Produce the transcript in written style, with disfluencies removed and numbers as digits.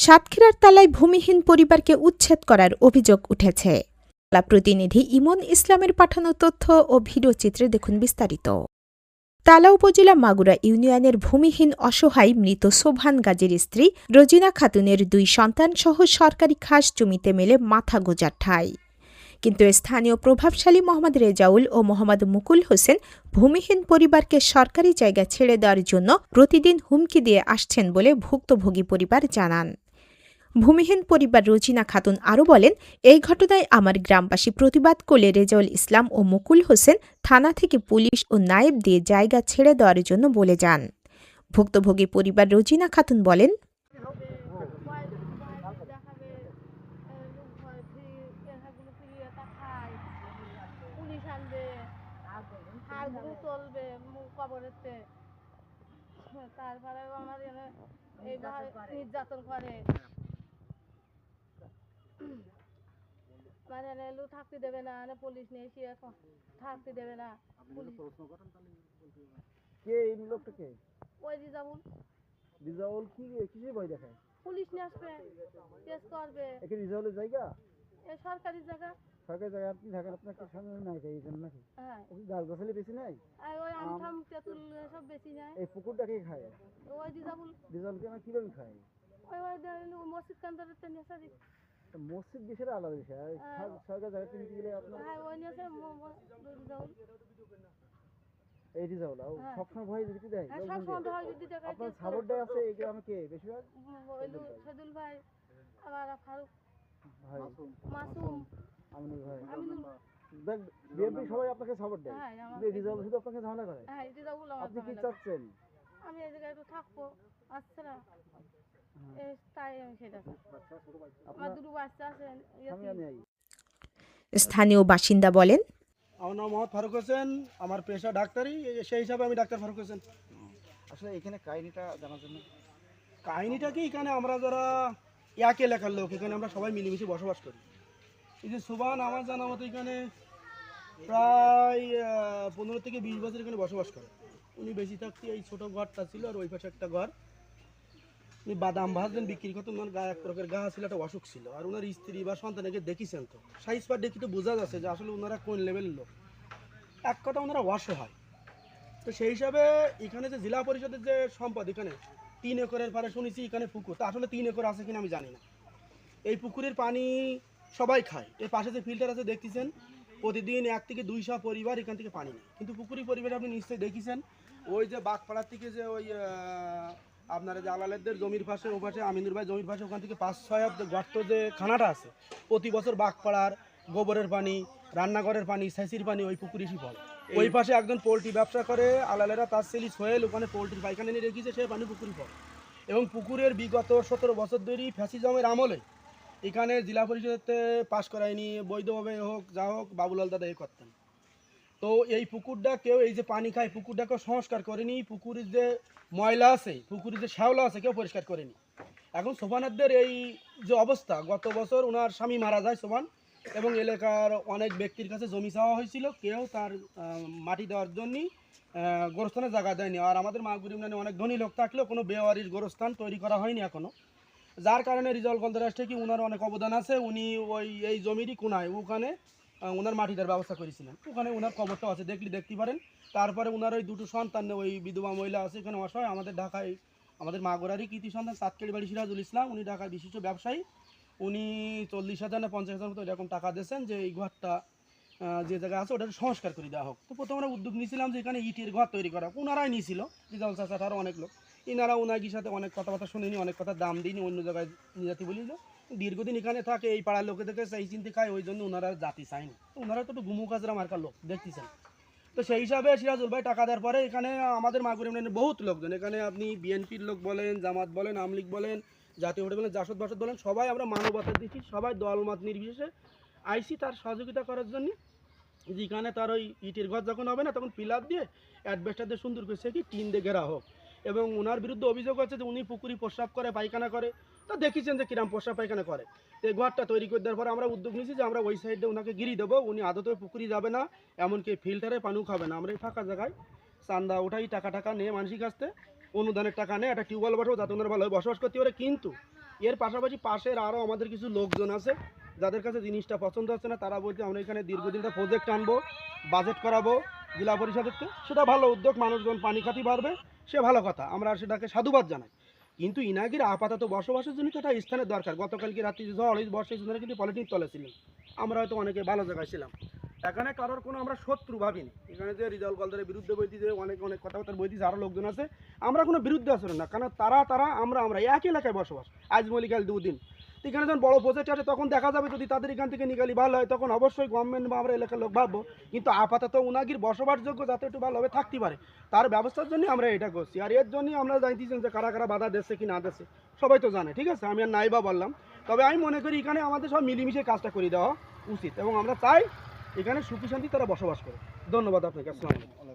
সাতক্ষীরার তালায় ভূমিহীন পরিবারকে উচ্ছেদ করার অভিযোগ উঠেছে। প্রতিনিধি ইমন ইসলামের পাঠানো তথ্য ও ভিডিওচিত্রে দেখুন বিস্তারিত। তালা উপজেলা মাগুরা ইউনিয়নের ভূমিহীন অসহায় মৃত সোবহান গাজীর স্ত্রী রোজিনা খাতুনের 2 সন্তানসহ সরকারি খাস জমিতে মেলে মাথা গোঁজার ঠাঁই। কিন্তু স্থানীয় প্রভাবশালী মোহাম্মদ রেজাউল ও মোহাম্মদ মুকুল হোসেন ভূমিহীন পরিবারকে সরকারি জায়গা ছেড়ে দেওয়ার জন্য প্রতিদিন হুমকি দিয়ে আসছেন বলে ভুক্তভোগী পরিবার জানান। ভূমিহীন পরিবার রোজিনা খাতুন আরও বলেন, এই ঘটনায় আমার গ্রামবাসী প্রতিবাদ করলে রেজাউল ইসলাম ও মুকুল হোসেন থানা থেকে পুলিশ ও নায়েব দিয়ে জায়গা ছেড়ে দেওয়ার জন্য বলে যান। ভুক্তভোগী পরিবার রোজিনা খাতুন বলেন, তারপরে আমার নির্যাতন করে, মানে থাকতে দেবে না, পুলিশ নিয়ে এসে থাকতে দেবে না। কে এই লোকটা কে? ওই রিজাউল। রিজাউল কি কিসের ভয় দেখায়? পুলিশ নিয়ে আসবে, কেস করবে। এখানে রিজাউলের জায়গা? এই সরকারি জায়গা। সরকারি জায়গা আপনি থাকেন, আপনার কি সামনে নাই এই জন্য নাকি? হ্যাঁ। ওই গাছ গাছালি বেশি নাই? আর ওই আমঠাম তেঁতুল সব বেশি নেয়। এই পুকুরটা কে খায়? ওই রিজাউল। রিজাউলকে না কিভাবে খায়? ওই মসজিদ কান্দারের তে নিয়ে আসে। মসজিদ বিষয়টা আলাদা বিষয়। সরকারি জায়গা নিতে গেলে আপনার হ্যাঁ ওই নিয়ে আসে রিজাউল। এই রিজাউল সবসময় ভয় দিতে দেয়? হ্যাঁ সবসময় ভয় দিতে দেয়। আপনার সাপোর্ট দেয় আছে এই গ্রামে কে বেশিরভাগ? সেদুল ভাই, আবার ফারুক ভাই, মাসুম, আমিনুল ভাই, আমিনুল। দেখ বিএনপি সবাই আপনাকে সাপোর্ট দেয়। হ্যাঁ কিন্তু রিজাউল শুধু আপনাকে ঝামেলা করে। হ্যাঁ রিজাউল আমার। আপনি কি চাচ্ছেন? আমি এই জায়গায় একটু থাকবো, আচ্ছা না তাই আমি সেটা আমার 2 বাচ্চা আছেন। স্থানীয় বাসিন্দা বলেন, আমার নাম মোহাম্মদ ফারুক হোসেন, আমার পেশা ডাক্তারি, সেই হিসাবে আমি ডাক্তার ফারুক হোসেন। আসলে এখানে কাহিনীটা জানার জন্য। কাহিনীটা কি, এখানে আমরা যারা এক এলাকার লোক, এখানে আমরা সবাই মিলেমিশে বসবাস করি। এই যে সোবহান আমার জানা মতো এখানে প্রায় 15 থেকে 20 বছর এখানে বসবাস করে। উনি বেশি থাকতে এই ছোটো ঘরটা ছিল, আর ওই পাশে একটা ঘর উনি বাদাম ভাজলেন বিক্রি করতেন। ওনার গায়ে এক প্রকার গা ছিল, একটা অসুখ ছিল। আর ওনার স্ত্রী বা সন্তানকে দেখিছেন তো, সাইজ পার দেখি তো বোঝা যাচ্ছে যে আসলে ওনারা কোন লেভেলের লোক। এক কথা ওনারা অসহায়। তো সেই হিসাবে এখানে যে জেলা পরিষদের যে সম্পদ, এখানে 3 একরের পারে শুনেছি এখানে পুকুর, তা আসলে 3 একর আছে কিনা আমি জানি না। এই পুকুরের পানি সবাই খায়। এর পাশে যে ফিল্টার আছে দেখতেছেন, প্রতিদিন 1 থেকে 200 পরিবার এখান থেকে পানি নেয়। কিন্তু পুকুরি পরিবারে আপনি নিশ্চয়ই দেখেছেন, ওই যে বাগপাড়ার থেকে যে ওই আপনারা যে আলালেদের জমির পাশে, ও পাশে আমিনুর ভাই জমির পাশে, ওখান থেকে 5-6 গর্ত যে খানাটা আছে, প্রতি বছর বাগপাড়ার গোবরের পানি, রান্নাঘরের পানি, সেচির পানি ওই পুকুরেই পড়ে। ওই পাশে একজন পোলট্রি ব্যবসা করে, আলালেরা তার সেলি সোহেল ওখানে পোলট্রির পায়খানা নিয়ে রেখেছে, সে পানি পুকুরি পড়ে। এবং পুকুরের বিগত 17 বছর ধরে ফ্যাসিজমের আমলে এখানে জেলা পরিষদে পাশ করায়নি, বৈধভাবে হোক যা হোক বাবুলাল দাদা এই করতেন। তো এই পুকুরটা কেউ, এই যে পানি খায় পুকুরটাকেও সংস্কার করেনি। পুকুরের যে ময়লা আছে, পুকুরের যে শ্যাওলা আছে, কেউ পরিষ্কার করেনি। এখন সোবহানদের এই যে অবস্থা, গত বছর ওনার স্বামী মারা যায় সোবহান, এবং এলাকার অনেক ব্যক্তির কাছে জমি চাওয়া হয়েছিল, কেউ তার মাটি দেওয়ার জন্যই গোরস্থানের জায়গা দেয়নি। আর আমাদের মাগুর ইউনিয়নে অনেক ধনী লোক থাকলেও কোনো বেওয়ারির গোরস্থান তৈরি করা হয়নি এখনও, যার কারণে রিজাউল গলদারাষ্ট্রে কি ওনার অনেক অবদান আছে। উনি ওই এই জমিরই কোনায় ওখানে ওনার মাটি দেওয়ার ব্যবস্থা করেছিলেন, ওখানে ওনার খবরটাও আছে, দেখতে পারেন। তারপরে ওনার ওই 2টো সন্তান, ওই বিধবা মহিলা আছে এখানে অসহায়। আমাদের ঢাকায় আমাদের মাগুরারই কৃতি সন্তান সাতকেড়ি বাড়ি সিরাজুল ইসলাম, উনি ঢাকার বিশিষ্ট ব্যবসায়ী। উনি 40,000 না 50,000 মতো এরকম টাকা দিয়েছেন যে এই ঘরটা যে জায়গায় আছে ওটা সংস্কার করে দেওয়া হোক। তো প্রথমে আমরা উদ্যোগ নিয়েছিলাম যে এখানে ইটের ঘর তৈরি করা, ওনারাই নিয়েছিল, রিজাউল চাচা আরও অনেক লোক। ইনারা ওনাগির সাথে অনেক কথাবার্তা শুনিনি, অনেক কথা দাম দিইনি, অন্য জায়গায় নিয়ে যাতে বলি। দীর্ঘদিন এখানে থাকে, এই পাড়ার লোকেদেরকে সেই চিনতে খায়, ওই জন্য ওনারা জাতি চায়নি। ওনারা তো একটু গুমু কাজরা মার্কার লোক দেখতেছেন। তো সেই হিসাবে সিরাজুল ভাই টাকা দেওয়ার পরে এখানে আমাদের মাগুর ইউনিয়নের বহুত লোকজন, এখানে আপনি বিএনপির লোক বলেন, জামাত বলেন, আমলিগ বলেন, জাতীয় পার্টি বলেন, জাসদ বাসদ বলেন, সবাই আমরা মানবতার দিচ্ছি, সবাই দলমত নির্বিশেষে আইসি তার সহযোগিতা করার জন্য। যেখানে তার ওই ইটের ঘর যখন হবে না, তখন পিলার দিয়ে অ্যাডভেস্টার দিয়ে সুন্দর করে কি টিন দিয়ে ঘেরা হোক। এবং ওনার বিরুদ্ধে অভিযোগ আছে যে উনি পুকুরি প্রস্রাব করে, পায়খানা করে। তা দেখেছেন যে কিরাম প্রস্রাব পায়খানা করে। এই ঘরটা তৈরি করে দেওয়ার পরে আমরা উদ্যোগ নিয়েছি যে আমরা ওই সাইডে ওনাকে গিরি দেবো, উনি আদতে পুকুরি যাবে না, এমনকি ফিল্টারে পানিও খাবে না। আমরা এই ফাঁকা জায়গায় চান্দা ওঠাই, টাকা নিয়ে মানুষের কাছ থেকে অনুদানের টাকা নেয়, একটা টিউবওয়েল বসাবো যাতে ওনারা ভালোভাবে বসবাস করতে পারে। কিন্তু এর পাশাপাশি পাশের আরও আমাদের কিছু লোকজন আছে যাদের কাছে জিনিসটা পছন্দ হচ্ছে না, তারা বলছে আমরা এখানে দীর্ঘদিনটা প্রজেক্ট আনবো, বাজেট করাবো জেলা পরিষদের থেকে। সেটা ভালো উদ্যোগ, মানুষজন পানি খাতি বাড়বে, সে ভালো কথা, আমরা সেটাকে সাধুবাদ জানাই। কিন্তু ইনাগির আপাতত বসবাসের জন্য তো একটা স্থানের দরকার। গতকালকে রাত্রি ঝড় এই বর্ষার জন্য কিন্তু পলিটিক তলে ছিলেন, আমরা হয়তো অনেকে ভালো জায়গায় ছিলাম। এখানে কারোর কোনো আমরা শত্রু ভাবিনি। এখানে যে রিজাউল কলদারের বিরুদ্ধে বইতে যে অনেক কথাবার্তার বইতে আরও লোকজন আছে, আমরা কোনো বিরুদ্ধে আচরণ না, কারণ তারা আমরা একই এলাকায় বসবাস, আজ মলিকাল দুদিন। এখানে যখন বড় প্রজেক্ট আসে তখন দেখা যাবে যদি তাদের এখান থেকে নিকালি ভালো হয় তখন অবশ্যই গভর্নমেন্ট বা আমরা এলাকার লোক ভাববো। কিন্তু আপাতত উনাগির বসবাসযোগ্য যাতে একটু ভালোভাবে থাকতে পারে তার ব্যবস্থার জন্য আমরা এটা করছি। আর এর জন্যই আমরা জানতেছেন যে কারা কারা বাধা দিচ্ছে কি না দিচ্ছে সবাই তো জানে, ঠিক আছে, আমি আর নাই বা বললাম। তবে আমি মনে করি এখানে আমাদের সব মিলেমিশে কাজটা করে দেওয়া উচিত এবং আমরা চাই এখানে সুখী শান্তি তারা বসবাস করে। ধন্যবাদ আপনাকে। আসসালামু আলাইকুম।